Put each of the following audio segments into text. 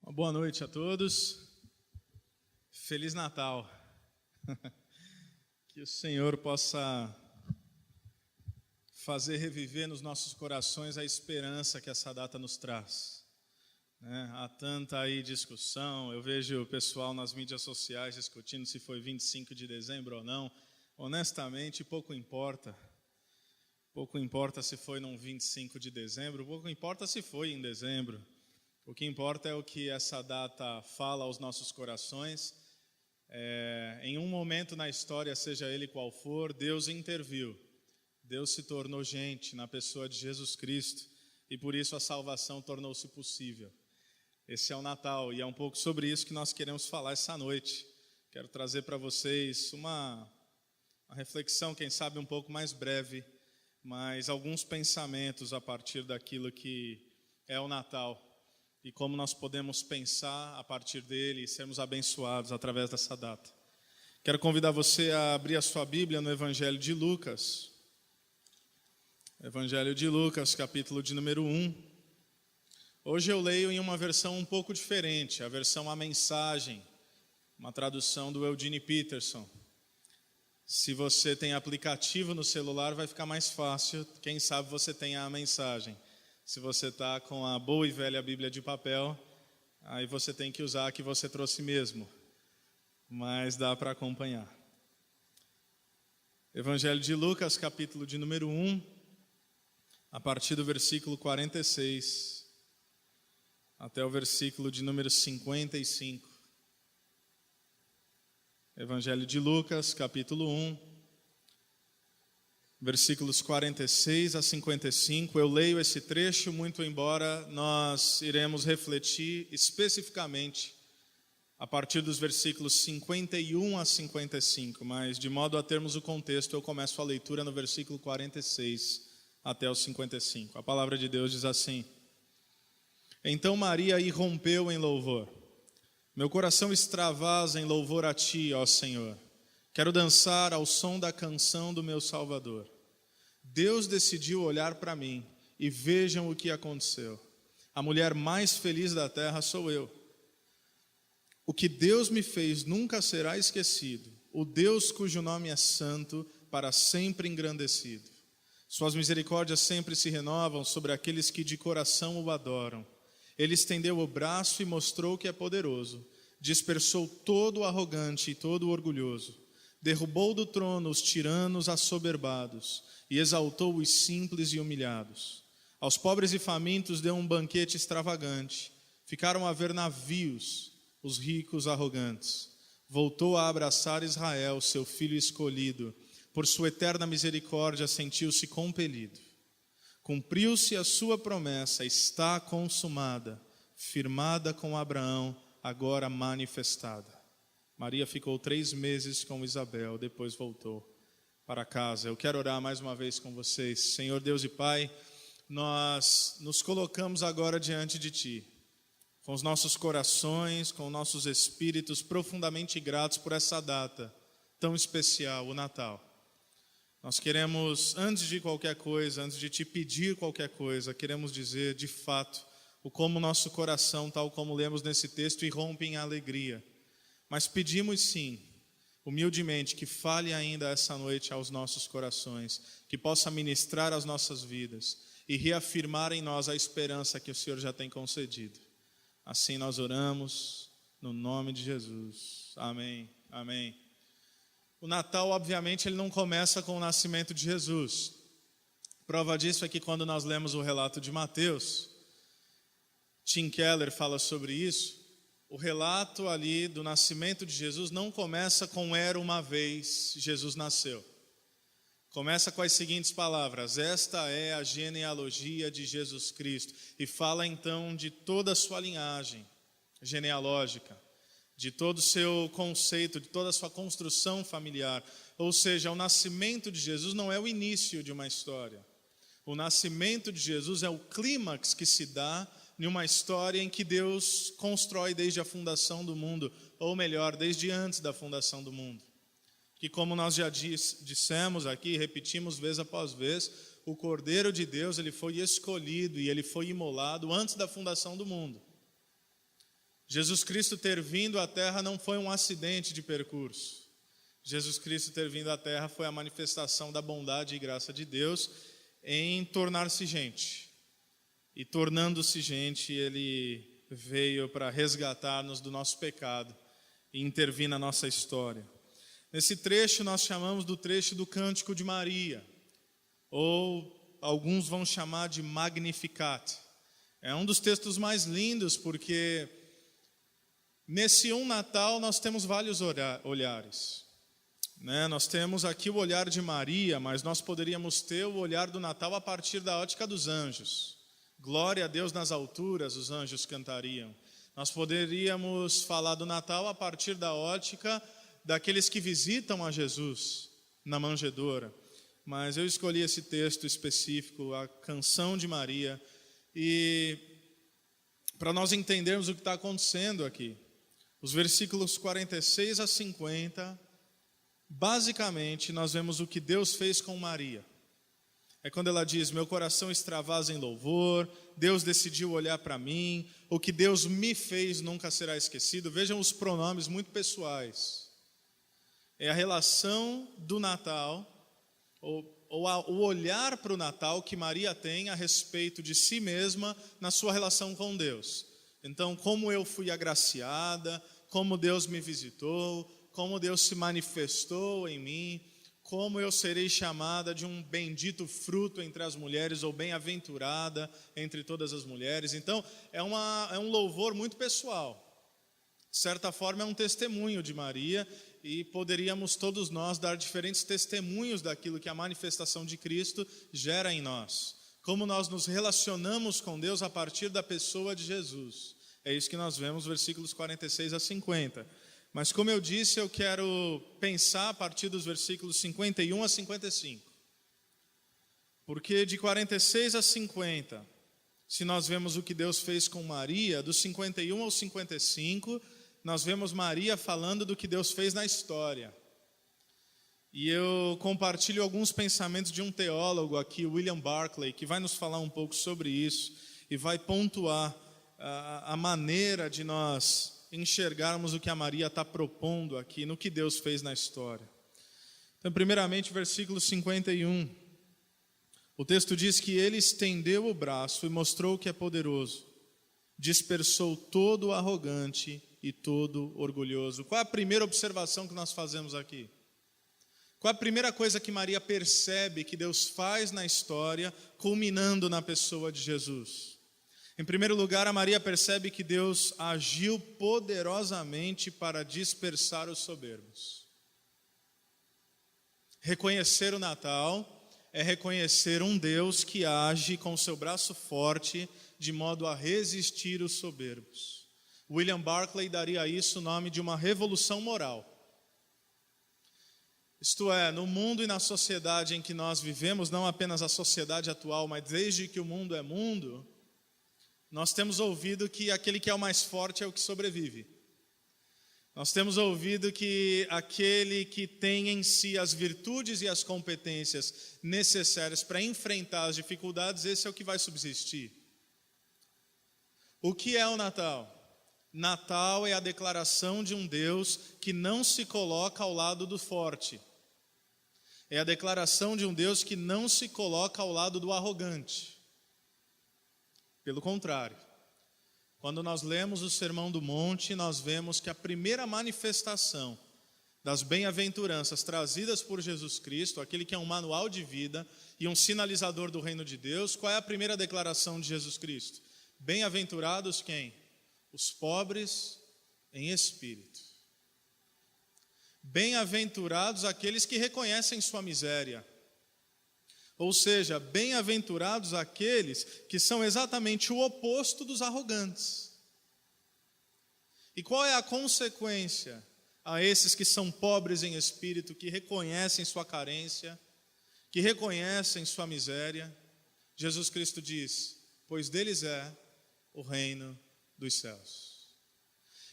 Uma boa noite a todos. Feliz Natal. Que o Senhor possa fazer reviver nos nossos corações a esperança que essa data nos traz. Há tanta aí discussão, eu vejo o pessoal nas mídias sociais discutindo se foi 25 de dezembro ou não. Honestamente, pouco importa. Pouco importa se foi num 25 de dezembro, pouco importa se foi em dezembro. O que importa é o que essa data fala aos nossos corações. Em um momento na história, seja ele qual for, Deus interviu. Deus se tornou gente na pessoa de Jesus Cristo e por isso a salvação tornou-se possível. Esse é o Natal e é um pouco sobre isso que nós queremos falar essa noite. Quero trazer para vocês uma reflexão, quem sabe um pouco mais breve, mas alguns pensamentos a partir daquilo que é o Natal. E como nós podemos pensar a partir dele e sermos abençoados através dessa data. Quero convidar você a abrir a sua Bíblia no Evangelho de Lucas. Evangelho de Lucas, capítulo de número 1. Hoje eu leio em uma versão um pouco diferente, a versão A Mensagem, uma tradução do Eugene Peterson. Se você tem aplicativo no celular, vai ficar mais fácil, quem sabe você tenha a mensagem. Se você está com a boa e velha Bíblia de papel, aí você tem que usar a que você trouxe mesmo. Mas dá para acompanhar. Evangelho de Lucas, capítulo de número 1, a partir do versículo 46, até o versículo de número 55. Evangelho de Lucas, capítulo 1. Versículos 46 a 55, eu leio esse trecho, muito embora nós iremos refletir especificamente a partir dos versículos 51 a 55, mas de modo a termos o contexto, eu começo a leitura no versículo 46 até o 55. A palavra de Deus diz assim: Então Maria irrompeu em louvor. Meu coração extravasa em louvor a ti, ó Senhor. Quero dançar ao som da canção do meu Salvador. Deus decidiu olhar para mim e vejam o que aconteceu. A mulher mais feliz da terra sou eu. O que Deus me fez nunca será esquecido. O Deus cujo nome é santo, para sempre engrandecido. Suas misericórdias sempre se renovam sobre aqueles que de coração o adoram. Ele estendeu o braço e mostrou que é poderoso. Dispersou todo o arrogante e todo o orgulhoso. Derrubou do trono os tiranos assoberbados e exaltou os simples e humilhados. Aos pobres e famintos deu um banquete extravagante. Ficaram a ver navios os ricos arrogantes. Voltou a abraçar Israel, seu filho escolhido. Por sua eterna misericórdia sentiu-se compelido. Cumpriu-se a sua promessa, está consumada, firmada com Abraão, agora manifestada. Maria ficou 3 meses com Isabel, depois voltou para casa. Eu quero orar mais uma vez com vocês. Senhor Deus e Pai, nós nos colocamos agora diante de Ti, com os nossos corações, com nossos espíritos profundamente gratos por essa data tão especial, o Natal. Nós queremos, antes de qualquer coisa, antes de Te pedir qualquer coisa, queremos dizer de fato o como nosso coração, tal como lemos nesse texto, irrompe em alegria. Mas pedimos sim, humildemente, que fale ainda essa noite aos nossos corações, que possa ministrar às nossas vidas e reafirmar em nós a esperança que o Senhor já tem concedido. Assim nós oramos, no nome de Jesus. Amém, amém. O Natal, obviamente, ele não começa com o nascimento de Jesus. Prova disso é que quando nós lemos o relato de Mateus, Tim Keller fala sobre isso. O relato ali do nascimento de Jesus não começa com era uma vez Jesus nasceu. Começa com as seguintes palavras: esta é a genealogia de Jesus Cristo. E fala então de toda a sua linhagem genealógica, de todo o seu conceito, de toda a sua construção familiar. Ou seja, o nascimento de Jesus não é o início de uma história. O nascimento de Jesus é o clímax que se dá em uma história em que Deus constrói desde a fundação do mundo, ou melhor, desde antes da fundação do mundo. Que como nós já dissemos aqui, repetimos vez após vez, o Cordeiro de Deus ele foi escolhido e ele foi imolado antes da fundação do mundo. Jesus Cristo ter vindo à Terra não foi um acidente de percurso. Jesus Cristo ter vindo à Terra foi a manifestação da bondade e graça de Deus em tornar-se gente. E tornando-se gente, Ele veio para resgatar-nos do nosso pecado e intervir na nossa história. Nesse trecho nós chamamos do trecho do Cântico de Maria, ou alguns vão chamar de Magnificat. É um dos textos mais lindos porque nesse Natal nós temos vários olhares. Nós temos aqui o olhar de Maria, mas nós poderíamos ter o olhar do Natal a partir da ótica dos anjos. Glória a Deus nas alturas, os anjos cantariam. Nós poderíamos falar do Natal a partir da ótica daqueles que visitam a Jesus na manjedoura. Mas eu escolhi esse texto específico, a canção de Maria, e para nós entendermos o que está acontecendo aqui. Os versículos 46 a 50, basicamente nós vemos o que Deus fez com Maria. É quando ela diz, meu coração extravasa em louvor, Deus decidiu olhar para mim, o que Deus me fez nunca será esquecido. Vejam os pronomes muito pessoais. É a relação do Natal, o olhar para o Natal que Maria tem a respeito de si mesma na sua relação com Deus. Então, como eu fui agraciada, como Deus me visitou, como Deus se manifestou em mim, como eu serei chamada de um bendito fruto entre as mulheres, ou bem-aventurada entre todas as mulheres. Então, é um louvor muito pessoal. De certa forma, é um testemunho de Maria, e poderíamos todos nós dar diferentes testemunhos daquilo que a manifestação de Cristo gera em nós. Como nós nos relacionamos com Deus a partir da pessoa de Jesus. É isso que nós vemos, versículos 46 a 50. Mas como eu disse, eu quero pensar a partir dos versículos 51 a 55. Porque de 46 a 50, se nós vemos o que Deus fez com Maria, dos 51 ao 55, nós vemos Maria falando do que Deus fez na história. E eu compartilho alguns pensamentos de um teólogo aqui, William Barclay, que vai nos falar um pouco sobre isso e vai pontuar a maneira de nós enxergarmos o que a Maria está propondo aqui, no que Deus fez na história. Então, primeiramente, versículo 51. O texto diz que ele estendeu o braço e mostrou que é poderoso. Dispersou todo o arrogante e todo orgulhoso. Qual é a primeira observação que nós fazemos aqui? Qual é a primeira coisa que Maria percebe que Deus faz na história, culminando na pessoa de Jesus? Em primeiro lugar, a Maria percebe que Deus agiu poderosamente para dispersar os soberbos. Reconhecer o Natal é reconhecer um Deus que age com o seu braço forte de modo a resistir os soberbos. William Barclay daria a isso o nome de uma revolução moral. Isto é, no mundo e na sociedade em que nós vivemos, não apenas a sociedade atual, mas desde que o mundo é mundo, nós temos ouvido que aquele que é o mais forte é o que sobrevive. Nós temos ouvido que aquele que tem em si as virtudes e as competências necessárias para enfrentar as dificuldades, esse é o que vai subsistir. O que é o Natal? Natal é a declaração de um Deus que não se coloca ao lado do forte. É a declaração de um Deus que não se coloca ao lado do arrogante. Pelo contrário, quando nós lemos o Sermão do Monte, nós vemos que a primeira manifestação das bem-aventuranças trazidas por Jesus Cristo, aquele que é um manual de vida e um sinalizador do reino de Deus, qual é a primeira declaração de Jesus Cristo? Bem-aventurados quem? Os pobres em espírito. Bem-aventurados aqueles que reconhecem sua miséria. Ou seja, bem-aventurados aqueles que são exatamente o oposto dos arrogantes. E qual é a consequência a esses que são pobres em espírito, que reconhecem sua carência, que reconhecem sua miséria? Jesus Cristo diz, pois deles é o reino dos céus.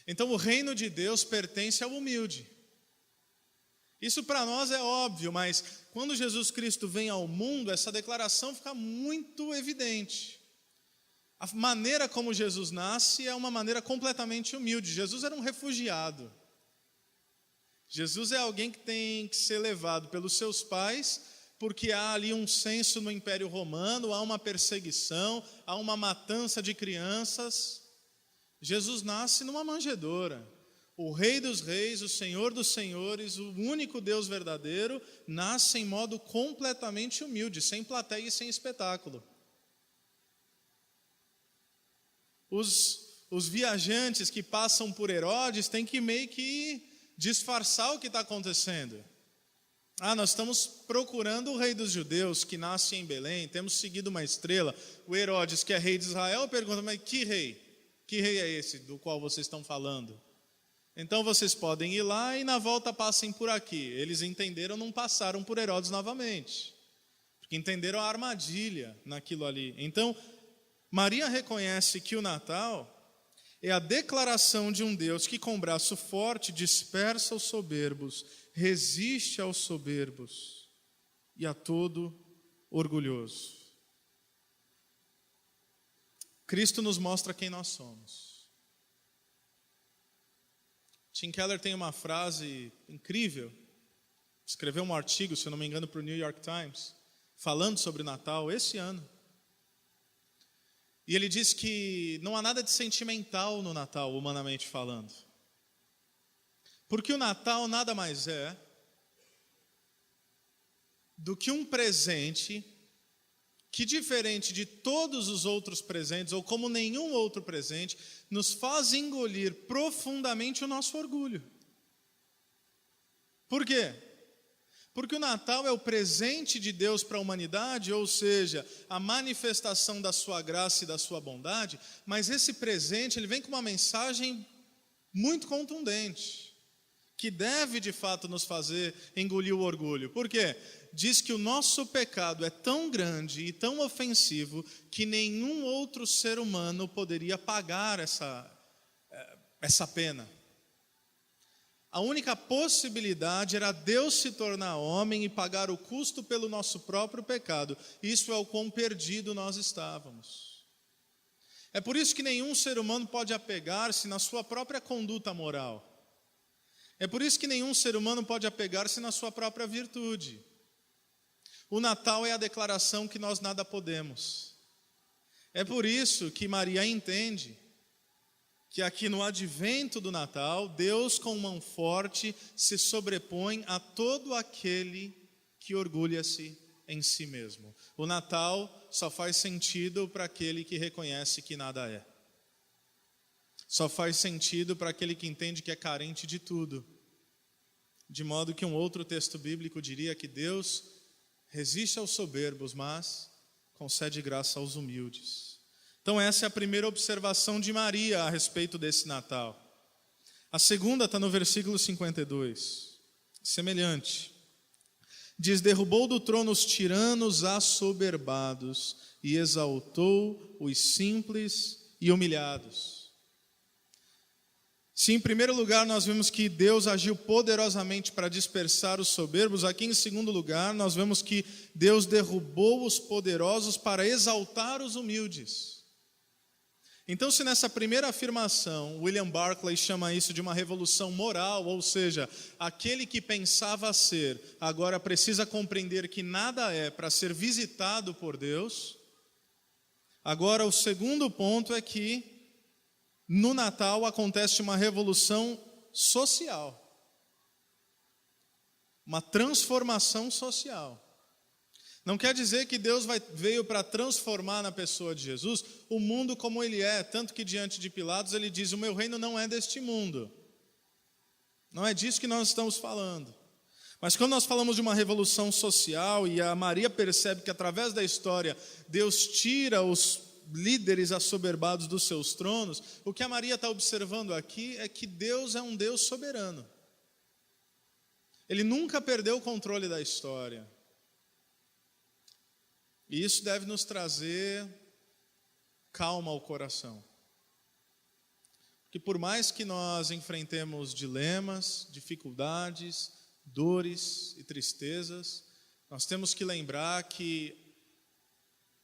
Então o reino de Deus pertence ao humilde. Isso para nós é óbvio, mas quando Jesus Cristo vem ao mundo, essa declaração fica muito evidente. A maneira como Jesus nasce é uma maneira completamente humilde. Jesus era um refugiado. Jesus é alguém que tem que ser levado pelos seus pais, porque há ali um censo no Império Romano, há uma perseguição, há uma matança de crianças. Jesus nasce numa manjedoura. O Rei dos Reis, o Senhor dos Senhores, o único Deus verdadeiro, nasce em modo completamente humilde, sem plateia e sem espetáculo. Os viajantes que passam por Herodes têm que meio que disfarçar o que está acontecendo. Nós estamos procurando o rei dos judeus que nasce em Belém, temos seguido uma estrela. O Herodes, que é rei de Israel, pergunta, mas que rei? Que rei é esse do qual vocês estão falando? Então vocês podem ir lá e na volta passem por aqui. Eles entenderam, não passaram por Herodes novamente, porque entenderam a armadilha naquilo ali. Então, Maria reconhece que o Natal é a declaração de um Deus que com braço forte dispersa os soberbos, resiste aos soberbos e a todo orgulhoso. Cristo nos mostra quem nós somos. Tim Keller tem uma frase incrível, escreveu um artigo, se eu não me engano, para o New York Times, falando sobre Natal esse ano. E ele diz que não há nada de sentimental no Natal, humanamente falando. Porque o Natal nada mais é do que um presente que, diferente de todos os outros presentes, ou como nenhum outro presente, nos faz engolir profundamente o nosso orgulho. Por quê? Porque o Natal é o presente de Deus para a humanidade, ou seja, a manifestação da sua graça e da sua bondade, mas esse presente ele vem com uma mensagem muito contundente, que deve de fato nos fazer engolir o orgulho. Por quê? Diz que o nosso pecado é tão grande e tão ofensivo que nenhum outro ser humano poderia pagar essa pena. A única possibilidade era Deus se tornar homem e pagar o custo pelo nosso próprio pecado. Isso é o quão perdido nós estávamos. É por isso que nenhum ser humano pode apegar-se na sua própria conduta moral. É por isso que nenhum ser humano pode apegar-se na sua própria virtude. O Natal é a declaração que nós nada podemos. É por isso que Maria entende que aqui no advento do Natal, Deus com mão forte se sobrepõe a todo aquele que orgulha-se em si mesmo. O Natal só faz sentido para aquele que reconhece que nada é. Só faz sentido para aquele que entende que é carente de tudo. De modo que um outro texto bíblico diria que Deus resiste aos soberbos, mas concede graça aos humildes. Então essa é a primeira observação de Maria a respeito desse Natal. A segunda está no versículo 52, semelhante. Diz, derrubou do trono os tiranos assoberbados e exaltou os simples e humilhados. Se em primeiro lugar nós vimos que Deus agiu poderosamente para dispersar os soberbos, aqui em segundo lugar nós vemos que Deus derrubou os poderosos para exaltar os humildes. Então, se nessa primeira afirmação, William Barclay chama isso de uma revolução moral, ou seja, aquele que pensava ser, agora precisa compreender que nada é para ser visitado por Deus. Agora, o segundo ponto é que no Natal acontece uma revolução social, uma transformação social. Não quer dizer que Deus veio para transformar na pessoa de Jesus o mundo como ele é, tanto que diante de Pilatos ele diz, o meu reino não é deste mundo. Não é disso que nós estamos falando. Mas quando nós falamos de uma revolução social e a Maria percebe que através da história Deus tira os líderes assoberbados dos seus tronos, o que a Maria está observando aqui é que Deus é um Deus soberano. Ele nunca perdeu o controle da história. E isso deve nos trazer calma ao coração. Porque por mais que nós enfrentemos dilemas, dificuldades, dores e tristezas, nós temos que lembrar que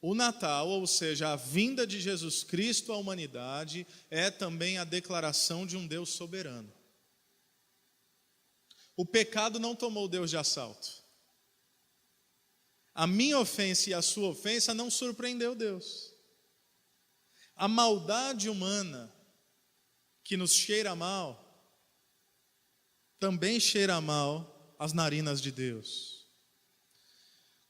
O Natal, ou seja, a vinda de Jesus Cristo à humanidade, é também a declaração de um Deus soberano. O pecado não tomou Deus de assalto. A minha ofensa e a sua ofensa não surpreendeu Deus. A maldade humana que nos cheira mal, também cheira mal às narinas de Deus.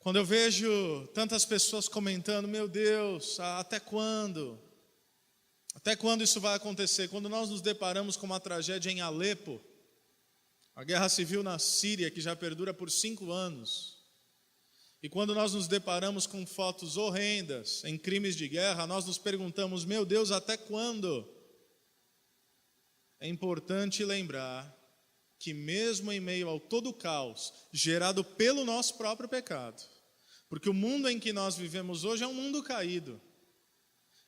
Quando eu vejo tantas pessoas comentando, meu Deus, até quando? Até quando isso vai acontecer? Quando nós nos deparamos com uma tragédia em Alepo, a guerra civil na Síria, que já perdura por 5 anos, e quando nós nos deparamos com fotos horrendas em crimes de guerra, nós nos perguntamos, meu Deus, até quando? É importante lembrar que mesmo em meio ao todo o caos gerado pelo nosso próprio pecado, porque o mundo em que nós vivemos hoje é um mundo caído,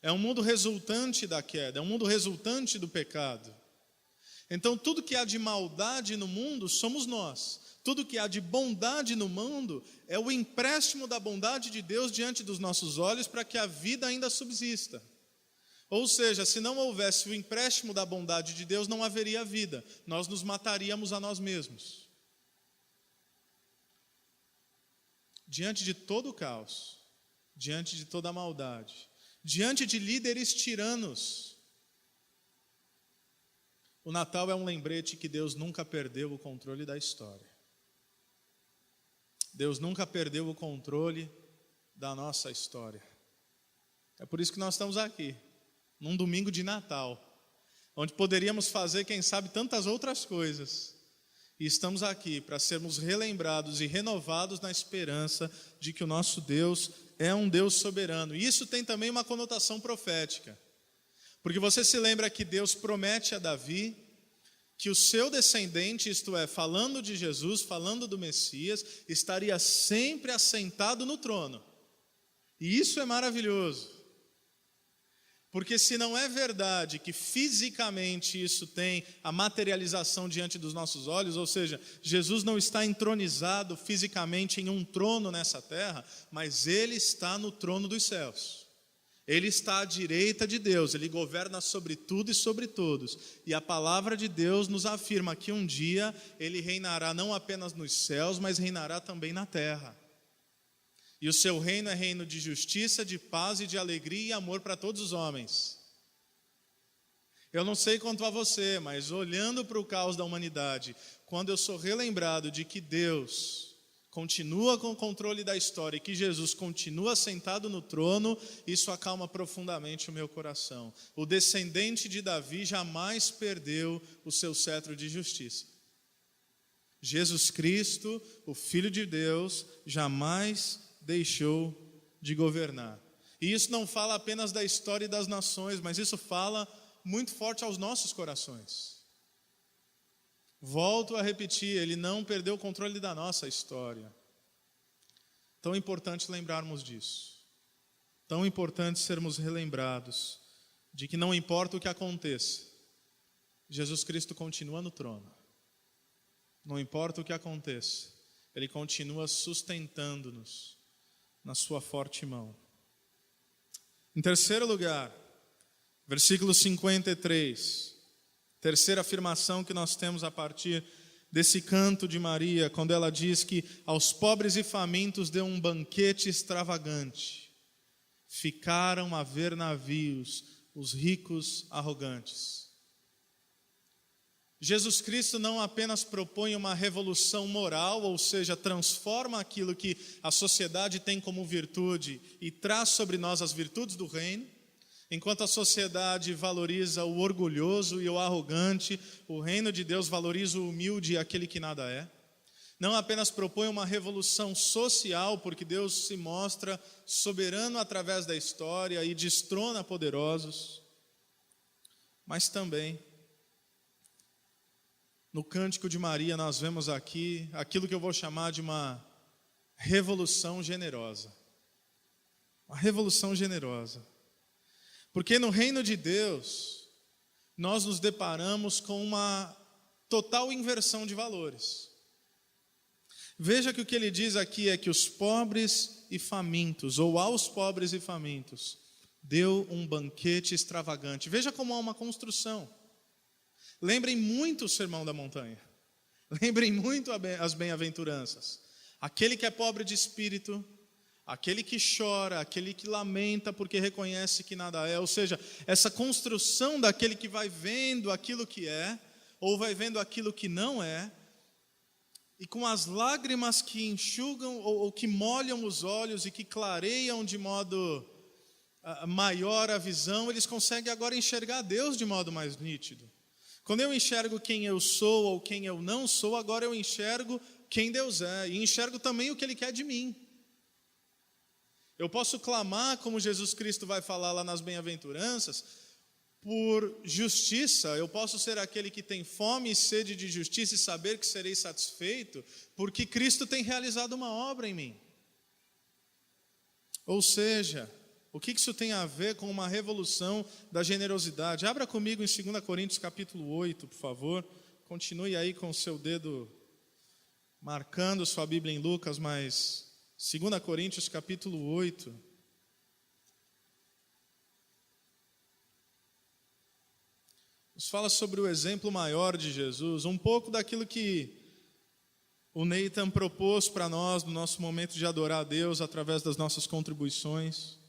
é um mundo resultante da queda, é um mundo resultante do pecado. Então tudo que há de maldade no mundo somos nós, tudo que há de bondade no mundo é o empréstimo da bondade de Deus diante dos nossos olhos para que a vida ainda subsista. Ou seja, se não houvesse o empréstimo da bondade de Deus, não haveria vida. Nós nos mataríamos a nós mesmos. Diante de todo o caos, diante de toda a maldade, diante de líderes tiranos, o Natal é um lembrete que Deus nunca perdeu o controle da história. Deus nunca perdeu o controle da nossa história. É por isso que nós estamos aqui, num domingo de Natal, onde poderíamos fazer, quem sabe, tantas outras coisas. E estamos aqui para sermos relembrados e renovados na esperança de que o nosso Deus é um Deus soberano. E isso tem também uma conotação profética. Porque você se lembra que Deus promete a Davi que o seu descendente, isto é, falando de Jesus, falando do Messias, estaria sempre assentado no trono. E isso é maravilhoso. Porque se não é verdade que fisicamente isso tem a materialização diante dos nossos olhos, ou seja, Jesus não está entronizado fisicamente em um trono nessa terra, mas Ele está no trono dos céus. Ele está à direita de Deus, Ele governa sobre tudo e sobre todos. E a palavra de Deus nos afirma que um dia Ele reinará não apenas nos céus, mas reinará também na terra. E o seu reino é reino de justiça, de paz e de alegria e amor para todos os homens. Eu não sei quanto a você, mas olhando para o caos da humanidade, quando eu sou relembrado de que Deus continua com o controle da história e que Jesus continua sentado no trono, isso acalma profundamente o meu coração. O descendente de Davi jamais perdeu o seu cetro de justiça. Jesus Cristo, o Filho de Deus, jamais deixou de governar. E isso não fala apenas da história e das nações, mas isso fala muito forte aos nossos corações. Volto a repetir, Ele não perdeu o controle da nossa história. Tão importante lembrarmos disso. Tão importante sermos relembrados de que não importa o que aconteça, Jesus Cristo continua no trono. Não importa o que aconteça, Ele continua sustentando-nos na sua forte mão. Em terceiro lugar, versículo 53, terceira afirmação que nós temos a partir desse canto de Maria, quando ela diz que aos pobres e famintos deu um banquete extravagante, ficaram a ver navios os ricos arrogantes. Jesus Cristo não apenas propõe uma revolução moral, ou seja, transforma aquilo que a sociedade tem como virtude e traz sobre nós as virtudes do reino. Enquanto a sociedade valoriza o orgulhoso e o arrogante, o reino de Deus valoriza o humilde e aquele que nada é. Não apenas propõe uma revolução social, porque Deus se mostra soberano através da história e destrona poderosos, mas também no Cântico de Maria nós vemos aqui aquilo que eu vou chamar de uma revolução generosa. Uma revolução generosa. Porque no reino de Deus, nós nos deparamos com uma total inversão de valores. Veja que o que ele diz aqui é que os pobres e famintos, ou aos pobres e famintos, deu um banquete extravagante. Veja como há uma construção. Lembrem muito o Sermão da Montanha. Lembrem muito as bem-aventuranças. Aquele que é pobre de espírito, aquele que chora, aquele que lamenta porque reconhece que nada é. Ou seja, essa construção daquele que vai vendo aquilo que é, ou vai vendo aquilo que não é, e com as lágrimas que enxugam ou que molham os olhos e que clareiam de modo maior a visão, eles conseguem agora enxergar Deus de modo mais nítido. Quando eu enxergo quem eu sou ou quem eu não sou, agora eu enxergo quem Deus é, e enxergo também o que Ele quer de mim. Eu posso clamar, como Jesus Cristo vai falar lá nas bem-aventuranças, por justiça. Eu posso ser aquele que tem fome e sede de justiça e saber que serei satisfeito, porque Cristo tem realizado uma obra em mim. Ou seja, o que isso tem a ver com uma revolução da generosidade? Abra comigo em 2 Coríntios capítulo 8, por favor. Continue aí com o seu dedo marcando sua Bíblia em Lucas, mas 2 Coríntios capítulo 8. Nos fala sobre o exemplo maior de Jesus, um pouco daquilo que o Nathan propôs para nós no nosso momento de adorar a Deus através das nossas contribuições.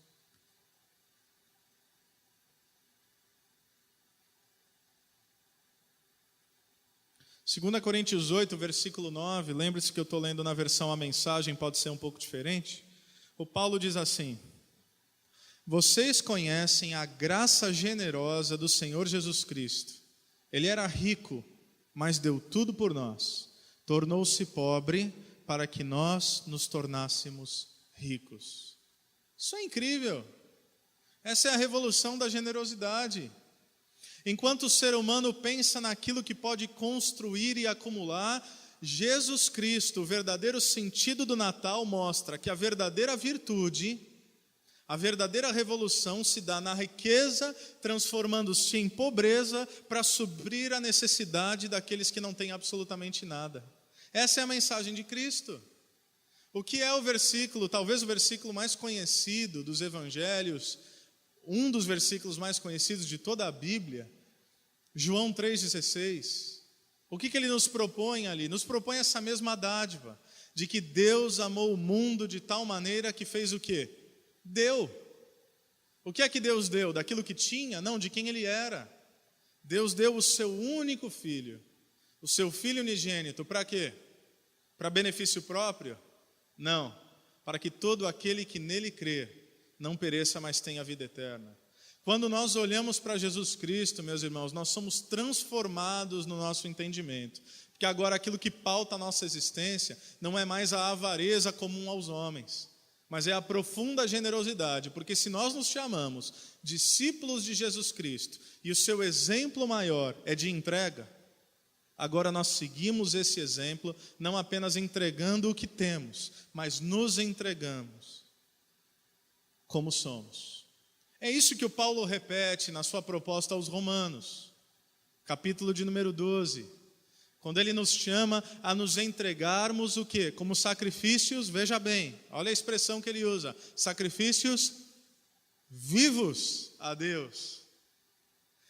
2 Coríntios 8, versículo 9, lembre-se que eu estou lendo na versão A Mensagem, pode ser um pouco diferente. O Paulo diz assim: vocês conhecem a graça generosa do Senhor Jesus Cristo. Ele era rico, mas deu tudo por nós. Tornou-se pobre para que nós nos tornássemos ricos. Isso é incrível. Essa é a revolução da generosidade. Enquanto o ser humano pensa naquilo que pode construir e acumular, Jesus Cristo, o verdadeiro sentido do Natal, mostra que a verdadeira virtude, a verdadeira revolução se dá na riqueza, transformando-se em pobreza para suprir a necessidade daqueles que não têm absolutamente nada. Essa é a mensagem de Cristo. O que é o versículo, talvez o versículo mais conhecido dos evangelhos, um dos versículos mais conhecidos de toda a Bíblia, João 3,16. O que ele nos propõe ali? Nos propõe essa mesma dádiva, de que Deus amou o mundo de tal maneira que fez o quê? Deu. O que é que Deus deu? Daquilo que tinha? Não, de quem Ele era. Deus deu o seu único filho, o seu filho unigênito, para quê? Para benefício próprio? Não, para que todo aquele que nele crê não pereça, mas tenha vida eterna. Quando nós olhamos para Jesus Cristo, meus irmãos, nós somos transformados no nosso entendimento. Porque agora aquilo que pauta a nossa existência não é mais a avareza comum aos homens, mas é a profunda generosidade. Porque se nós nos chamamos discípulos de Jesus Cristo e o seu exemplo maior é de entrega, agora nós seguimos esse exemplo, não apenas entregando o que temos, mas nos entregamos como somos. É isso que o Paulo repete na sua proposta aos Romanos, capítulo de número 12, quando ele nos chama a nos entregarmos o quê? Como sacrifícios, veja bem, olha a expressão que ele usa, sacrifícios vivos a Deus.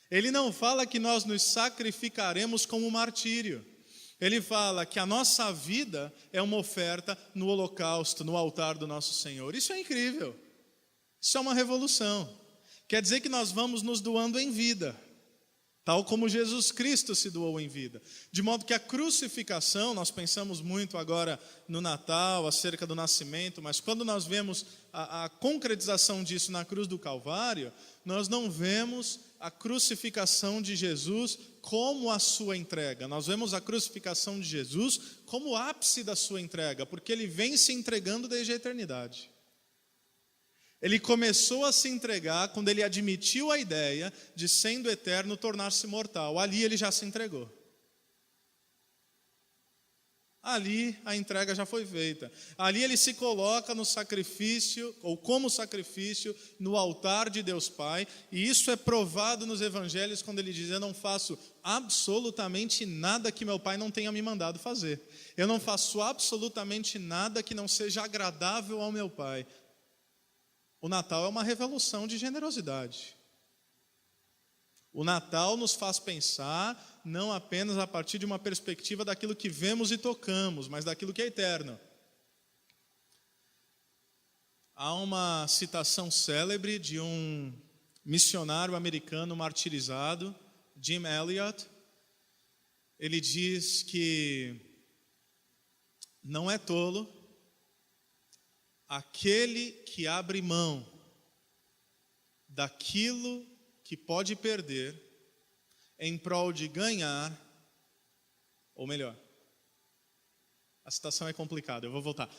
Ele não fala que nós nos sacrificaremos como martírio. Ele fala que a nossa vida é uma oferta no holocausto, no altar do nosso Senhor. Isso é incrível. Isso é uma revolução. Quer dizer que nós vamos nos doando em vida, tal como Jesus Cristo se doou em vida. De modo que a crucificação, nós pensamos muito agora no Natal, acerca do nascimento, mas quando nós vemos a concretização disso na cruz do Calvário, nós não vemos a crucificação de Jesus como a sua entrega. Nós vemos a crucificação de Jesus como o ápice da sua entrega, porque ele vem se entregando desde a eternidade. Ele começou a se entregar quando ele admitiu a ideia de, sendo eterno, tornar-se mortal. Ali ele já se entregou. ali a entrega já foi feita. Ali ele se coloca no sacrifício, ou como sacrifício, no altar de Deus Pai, e isso é provado nos evangelhos quando ele diz: eu não faço absolutamente nada que meu Pai não tenha me mandado fazer. Eu não faço absolutamente nada que não seja agradável ao meu Pai. O Natal é uma revolução de generosidade. O Natal nos faz pensar não apenas a partir de uma perspectiva daquilo que vemos e tocamos, mas daquilo que é eterno. Há uma citação célebre de um missionário americano martirizado, Jim Elliot. Ele diz que não é tolo aquele que abre mão daquilo que pode perder em prol de ganhar, ou melhor, a citação é complicada, eu vou voltar.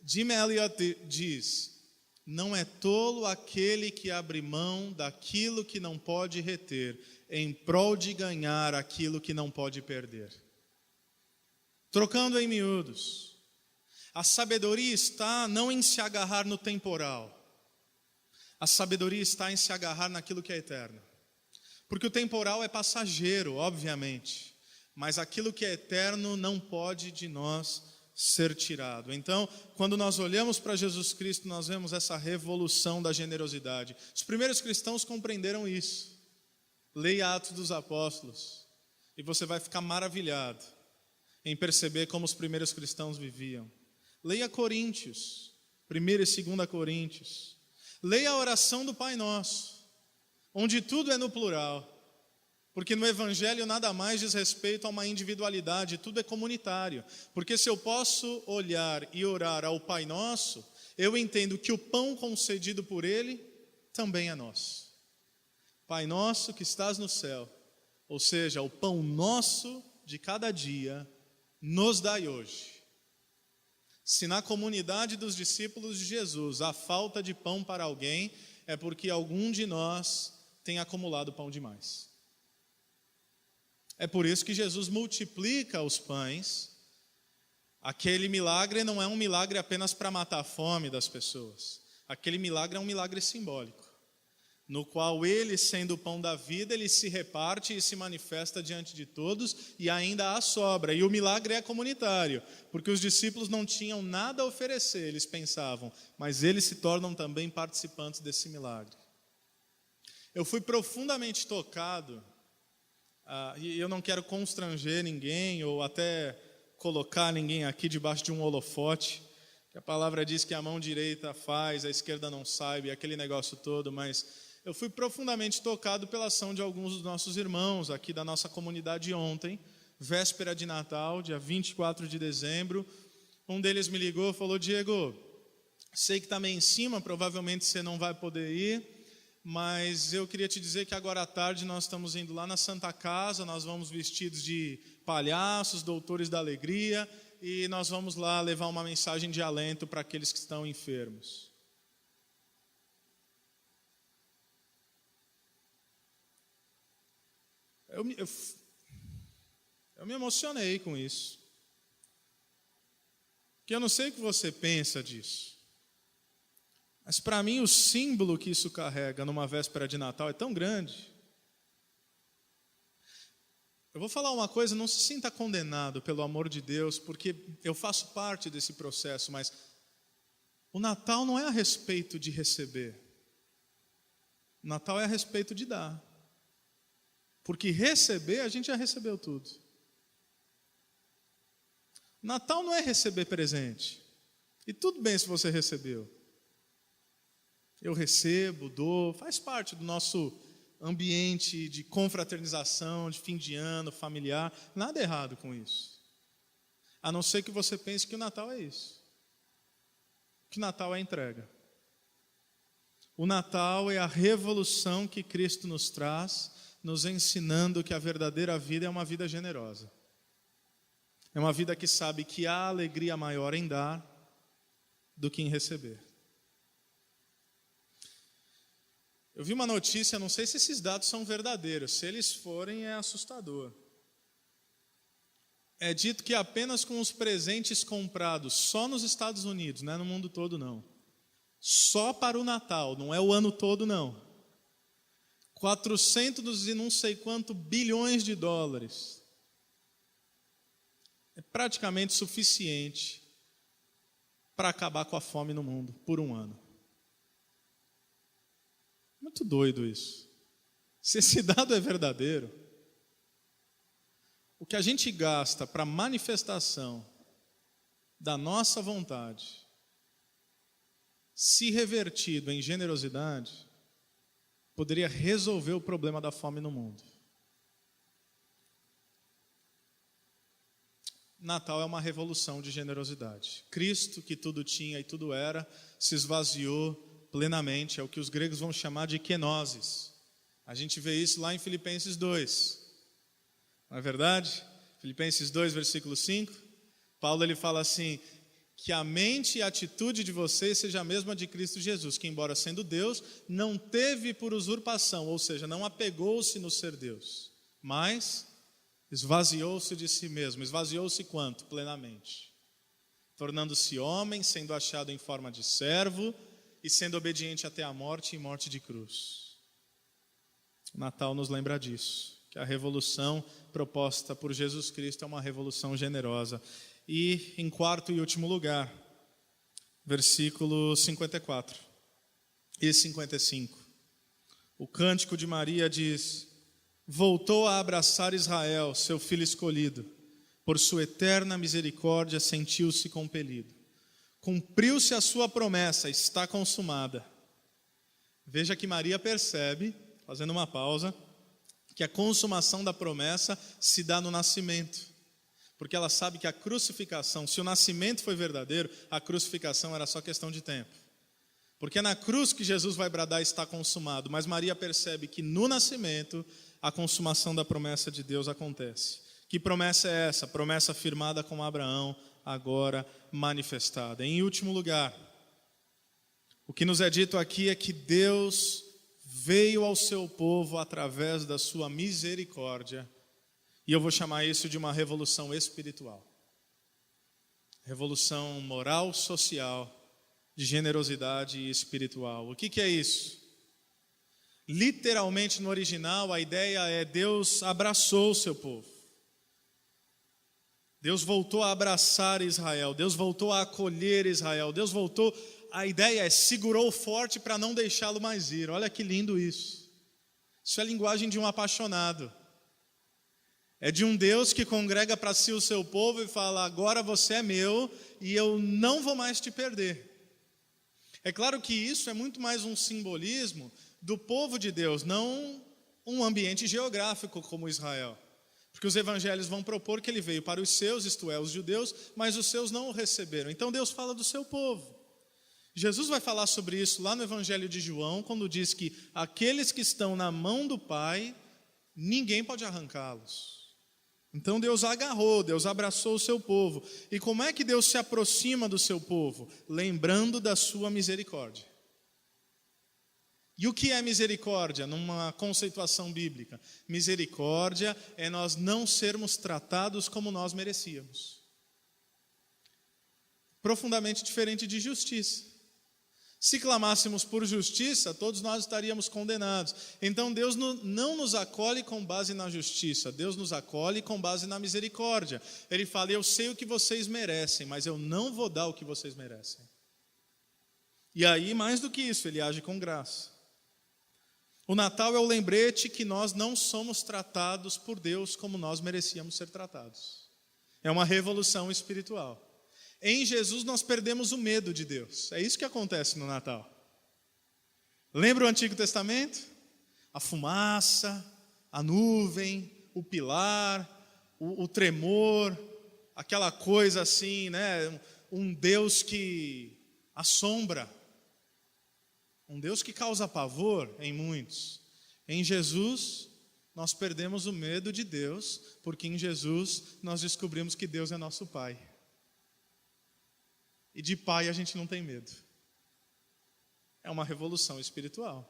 Jim Elliot diz: não é tolo aquele que abre mão daquilo que não pode reter em prol de ganhar aquilo que não pode perder. Trocando em miúdos, a sabedoria está não em se agarrar no temporal. A sabedoria está em se agarrar naquilo que é eterno. Porque o temporal é passageiro, obviamente, mas aquilo que é eterno não pode de nós ser tirado. Então, quando nós olhamos para Jesus Cristo, nós vemos essa revolução da generosidade. Os primeiros cristãos compreenderam isso. Leia Atos dos Apóstolos e você vai ficar maravilhado em perceber como os primeiros cristãos viviam. Leia Coríntios, 1 e 2 Coríntios. Leia a oração do Pai Nosso, onde tudo é no plural, porque no Evangelho nada mais diz respeito a uma individualidade, tudo é comunitário. Porque se eu posso olhar e orar ao Pai Nosso, eu entendo que o pão concedido por Ele também é nosso. Pai nosso que estás no céu, ou seja, o pão nosso de cada dia, nos dai hoje. Se na comunidade dos discípulos de Jesus há falta de pão para alguém, é porque algum de nós tem acumulado pão demais. É por isso que Jesus multiplica os pães. Aquele milagre não é um milagre apenas para matar a fome das pessoas. Aquele milagre é um milagre simbólico, no qual ele, sendo o pão da vida, ele se reparte e se manifesta diante de todos, e ainda há sobra. E o milagre é comunitário, porque os discípulos não tinham nada a oferecer, eles pensavam, mas eles se tornam também participantes desse milagre. Eu fui profundamente tocado, e eu não quero constranger ninguém, ou até colocar ninguém aqui debaixo de um holofote, que a palavra diz que a mão direita faz, a esquerda não sabe, aquele negócio todo, mas eu fui profundamente tocado pela ação de alguns dos nossos irmãos aqui da nossa comunidade ontem, véspera de Natal, dia 24 de dezembro. Um deles me ligou e falou: Diego, sei que está meio em cima, provavelmente você não vai poder ir, mas eu queria te dizer que agora à tarde nós estamos indo lá na Santa Casa, nós vamos vestidos de palhaços, doutores da alegria, e nós vamos lá levar uma mensagem de alento para aqueles que estão enfermos. Eu me emocionei com isso. Porque eu não sei o que você pensa disso. Mas para mim o símbolo que isso carrega numa véspera de Natal é tão grande. Eu vou falar uma coisa, não se sinta condenado pelo amor de Deus, porque eu faço parte desse processo, mas o Natal não é a respeito de receber. O Natal é a respeito de dar. Porque receber, a gente já recebeu tudo. Natal não é receber presente. E tudo bem se você recebeu. Eu recebo, dou, faz parte do nosso ambiente de confraternização, de fim de ano, familiar. Nada errado com isso. A não ser que você pense que o Natal é isso. Que o Natal é entrega. O Natal é a revolução que Cristo nos traz, nos ensinando que a verdadeira vida é uma vida generosa. É uma vida que sabe que há alegria maior em dar do que em receber. Eu vi uma notícia, não sei se esses dados são verdadeiros, se eles forem é assustador. é dito que apenas com os presentes comprados só nos Estados Unidos, não é no mundo todo não. Só para o Natal, não é o ano todo não. 400 e não sei quanto bilhões de dólares. É praticamente suficiente para acabar com a fome no mundo por um ano. Muito doido isso. Se esse dado é verdadeiro, o que a gente gasta para manifestação da nossa vontade, se revertido em generosidade, poderia resolver o problema da fome no mundo. Natal é uma revolução de generosidade. Cristo, que tudo tinha e tudo era, se esvaziou plenamente. É o que os gregos vão chamar de kenosis. A gente vê isso lá em Filipenses 2. Não é verdade? Filipenses 2, versículo 5. Paulo ele fala assim, que a mente e a atitude de vocês seja a mesma de Cristo Jesus, que embora sendo Deus, não teve por usurpação, ou seja, não apegou-se no ser Deus, mas esvaziou-se de si mesmo. Esvaziou-se quanto? Plenamente. Tornando-se homem, sendo achado em forma de servo e sendo obediente até a morte e morte de cruz. O Natal nos lembra disso, que a revolução proposta por Jesus Cristo é uma revolução generosa. E em quarto e último lugar, versículo 54 e 55. O cântico de Maria diz: voltou a abraçar Israel, seu filho escolhido, por sua eterna misericórdia sentiu-se compelido. Cumpriu-se a sua promessa, está consumada. Veja que Maria percebe, fazendo uma pausa, que a consumação da promessa se dá no nascimento. Porque ela sabe que a crucificação, se o nascimento foi verdadeiro, a crucificação era só questão de tempo. Porque é na cruz que Jesus vai bradar está consumado, mas Maria percebe que no nascimento a consumação da promessa de Deus acontece. Que promessa é essa? Promessa firmada com Abraão, agora manifestada. Em último lugar, o que nos é dito aqui é que Deus veio ao seu povo através da sua misericórdia, e eu vou chamar isso de uma revolução espiritual. Revolução moral, social, de generosidade e espiritual. O que é isso? Literalmente no original a ideia é Deus abraçou o seu povo. Deus voltou a abraçar Israel, Deus voltou a acolher Israel, Deus voltou, a ideia é segurou forte para não deixá-lo mais ir. Olha que lindo isso. Isso é a linguagem de um apaixonado. É de um Deus que congrega para si o seu povo e fala: agora você é meu e eu não vou mais te perder. É claro que isso é muito mais um simbolismo do povo de Deus, não um ambiente geográfico como Israel. Porque os evangelhos vão propor que ele veio para os seus, isto é, os judeus, mas os seus não o receberam. Então Deus fala do seu povo. Jesus vai falar sobre isso lá no Evangelho de João, quando diz que aqueles que estão na mão do Pai, ninguém pode arrancá-los. Então Deus agarrou, Deus abraçou o seu povo. E como é que Deus se aproxima do seu povo? Lembrando da sua misericórdia. E o que é misericórdia numa conceituação bíblica? Misericórdia é nós não sermos tratados como nós merecíamos. Profundamente diferente de justiça. Se clamássemos por justiça, todos nós estaríamos condenados. Então Deus não nos acolhe com base na justiça, Deus nos acolhe com base na misericórdia. Ele fala: eu sei o que vocês merecem, mas eu não vou dar o que vocês merecem. E aí, mais do que isso, ele age com graça. O Natal é o lembrete que nós não somos tratados por Deus como nós merecíamos ser tratados. É uma revolução espiritual. Em Jesus nós perdemos o medo de Deus. É isso que acontece no Natal. Lembra o Antigo Testamento? A fumaça, a nuvem, o pilar, o tremor, aquela coisa assim, né? Um Deus que assombra, um Deus que causa pavor em muitos. Em Jesus nós perdemos o medo de Deus, porque em Jesus nós descobrimos que Deus é nosso Pai. E de pai a gente não tem medo. É uma revolução espiritual.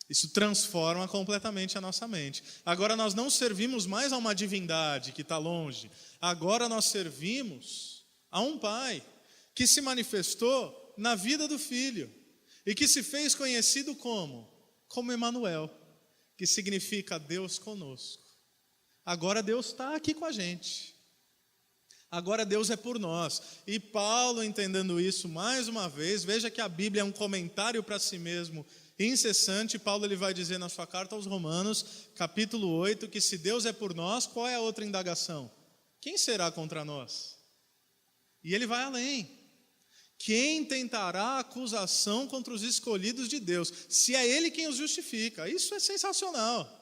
Isso transforma completamente a nossa mente. Agora nós não servimos mais a uma divindade que está longe. Agora nós servimos a um Pai que se manifestou na vida do Filho e que se fez conhecido como Emanuel, que significa Deus conosco. Agora Deus está aqui com a gente. Agora Deus é por nós. E Paulo, entendendo isso mais uma vez, veja que a Bíblia é um comentário para si mesmo incessante. Paulo ele vai dizer na sua carta aos Romanos, capítulo 8, que se Deus é por nós, qual é a outra indagação? Quem será contra nós? E ele vai além. Quem tentará acusação contra os escolhidos de Deus, se é Ele quem os justifica? Isso é sensacional.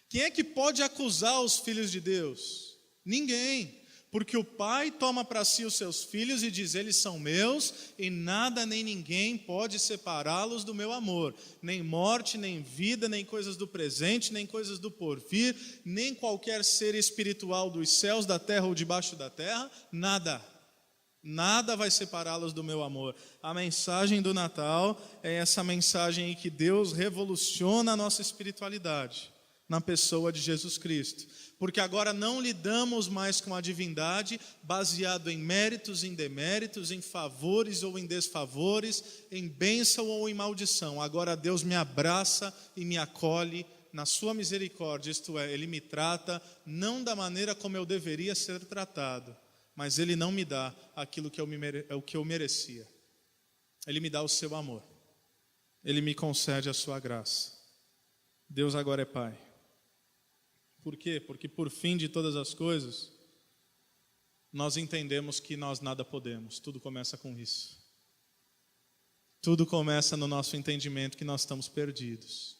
Quem é que pode acusar os filhos de Deus? Ninguém. Porque o Pai toma para si os seus filhos e diz, eles são meus, e nada nem ninguém pode separá-los do meu amor. Nem morte, nem vida, nem coisas do presente, nem coisas do porvir, nem qualquer ser espiritual dos céus, da terra ou debaixo da terra, nada. Nada vai separá-los do meu amor. A mensagem do Natal é essa mensagem em que Deus revoluciona a nossa espiritualidade na pessoa de Jesus Cristo. Porque agora não lidamos mais com a divindade baseado em méritos, em deméritos, em favores ou em desfavores, em bênção ou em maldição. Agora Deus me abraça e me acolhe na sua misericórdia, isto é, Ele me trata não da maneira como eu deveria ser tratado, mas Ele não me dá aquilo que eu merecia. Ele me dá o seu amor. Ele me concede a sua graça. Deus agora é Pai. Por quê? Porque por fim de todas as coisas, nós entendemos que nós nada podemos. Tudo começa com isso. Tudo começa no nosso entendimento que nós estamos perdidos.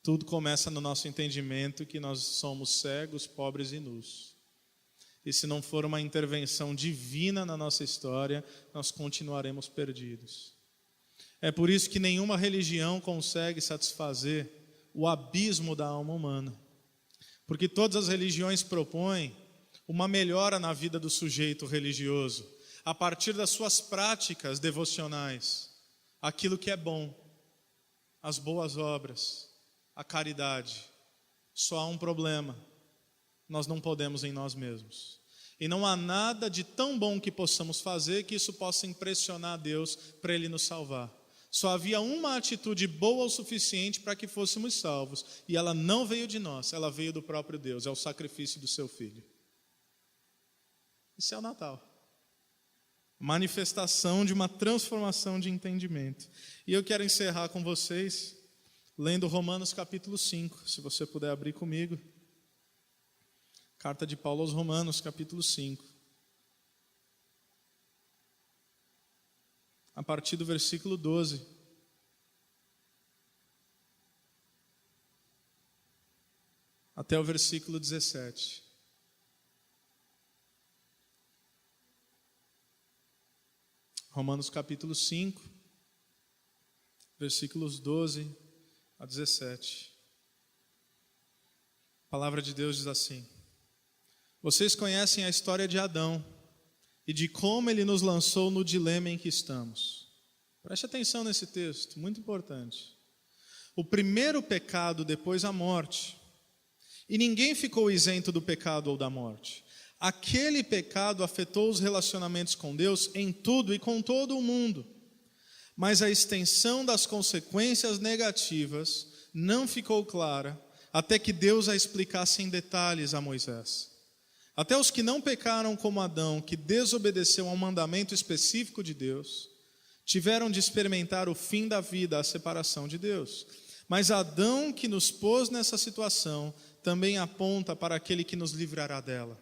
Tudo começa no nosso entendimento que nós somos cegos, pobres e nus. E se não for uma intervenção divina na nossa história, nós continuaremos perdidos. É por isso que nenhuma religião consegue satisfazer o abismo da alma humana. Porque todas as religiões propõem uma melhora na vida do sujeito religioso, a partir das suas práticas devocionais, aquilo que é bom, as boas obras, a caridade. Só há um problema: nós não podemos em nós mesmos. E não há nada de tão bom que possamos fazer que isso possa impressionar a Deus para Ele nos salvar. Só havia uma atitude boa o suficiente para que fôssemos salvos, e ela não veio de nós, ela veio do próprio Deus, é o sacrifício do seu Filho. Isso é o Natal. Manifestação de uma transformação de entendimento. E eu quero encerrar com vocês lendo Romanos capítulo 5, se você puder abrir comigo. Carta de Paulo aos Romanos, capítulo 5. A partir do versículo 12. Até o versículo 17. Romanos capítulo 5, versículos 12 a 17. A palavra de Deus diz assim: Vocês conhecem a história de Adão e de como ele nos lançou no dilema em que estamos. Preste atenção nesse texto, muito importante. O primeiro pecado, depois a morte. E ninguém ficou isento do pecado ou da morte. Aquele pecado afetou os relacionamentos com Deus em tudo e com todo o mundo. Mas a extensão das consequências negativas não ficou clara até que Deus a explicasse em detalhes a Moisés. Até os que não pecaram como Adão, que desobedeceu a um mandamento específico de Deus, tiveram de experimentar o fim da vida, a separação de Deus. Mas Adão, que nos pôs nessa situação, também aponta para aquele que nos livrará dela.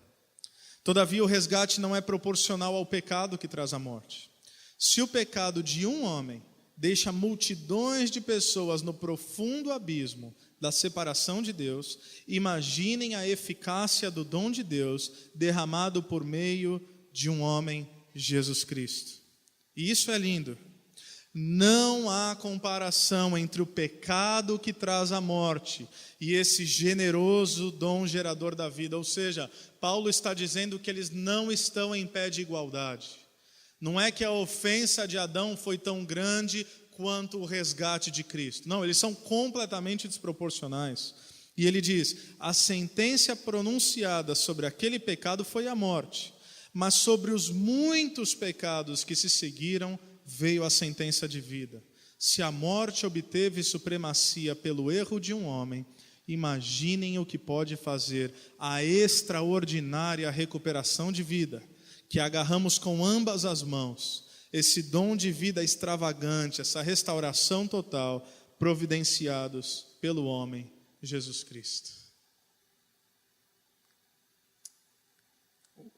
Todavia, o resgate não é proporcional ao pecado que traz a morte. Se o pecado de um homem deixa multidões de pessoas no profundo abismo da separação de Deus, imaginem a eficácia do dom de Deus derramado por meio de um homem, Jesus Cristo. E isso é lindo. Não há comparação entre o pecado que traz a morte e esse generoso dom gerador da vida. Ou seja, Paulo está dizendo que eles não estão em pé de igualdade. Não é que a ofensa de Adão foi tão grande quanto o resgate de Cristo. Não, eles são completamente desproporcionais. E ele diz: a sentença pronunciada sobre aquele pecado foi a morte, mas sobre os muitos pecados que se seguiram veio a sentença de vida. Se a morte obteve supremacia pelo erro de um homem, imaginem o que pode fazer a extraordinária recuperação de vida, que agarramos com ambas as mãos, esse dom de vida extravagante, essa restauração total, providenciados pelo homem Jesus Cristo.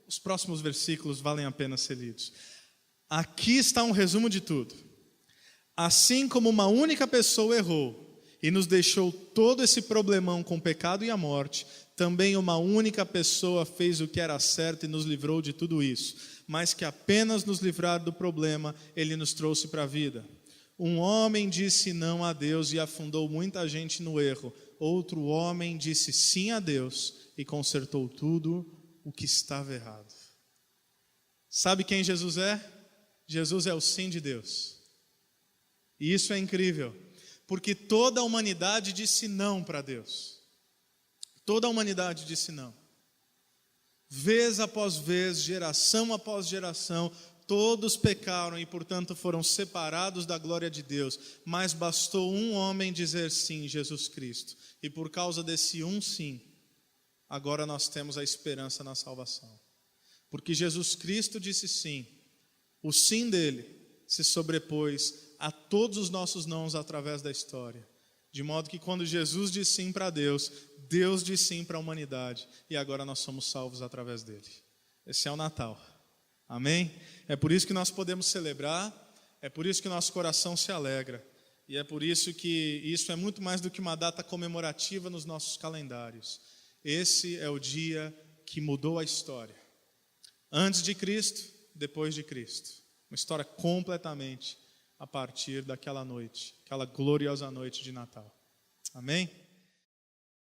Os próximos versículos valem a pena ser lidos. Aqui está um resumo de tudo. Assim como uma única pessoa errou e nos deixou todo esse problemão com o pecado e a morte, também uma única pessoa fez o que era certo e nos livrou de tudo isso. Mas que apenas nos livrar do problema, ele nos trouxe para a vida. Um homem disse não a Deus e afundou muita gente no erro. Outro homem disse sim a Deus e consertou tudo o que estava errado. Sabe quem Jesus é? Jesus é o sim de Deus. E isso é incrível, porque toda a humanidade disse não para Deus. Toda a humanidade disse não. Vez após vez, geração após geração, todos pecaram e, portanto, foram separados da glória de Deus. Mas bastou um homem dizer sim, Jesus Cristo. E por causa desse um sim, agora nós temos a esperança na salvação. Porque Jesus Cristo disse sim. O sim dele se sobrepôs a todos os nossos nãos através da história. De modo que quando Jesus diz sim para Deus, Deus diz sim para a humanidade. E agora nós somos salvos através dele. Esse é o Natal. Amém? É por isso que nós podemos celebrar, é por isso que nosso coração se alegra. E é por isso que isso é muito mais do que uma data comemorativa nos nossos calendários. Esse é o dia que mudou a história. Antes de Cristo, depois de Cristo. Uma história completamente a partir daquela noite, aquela gloriosa noite de Natal. Amém?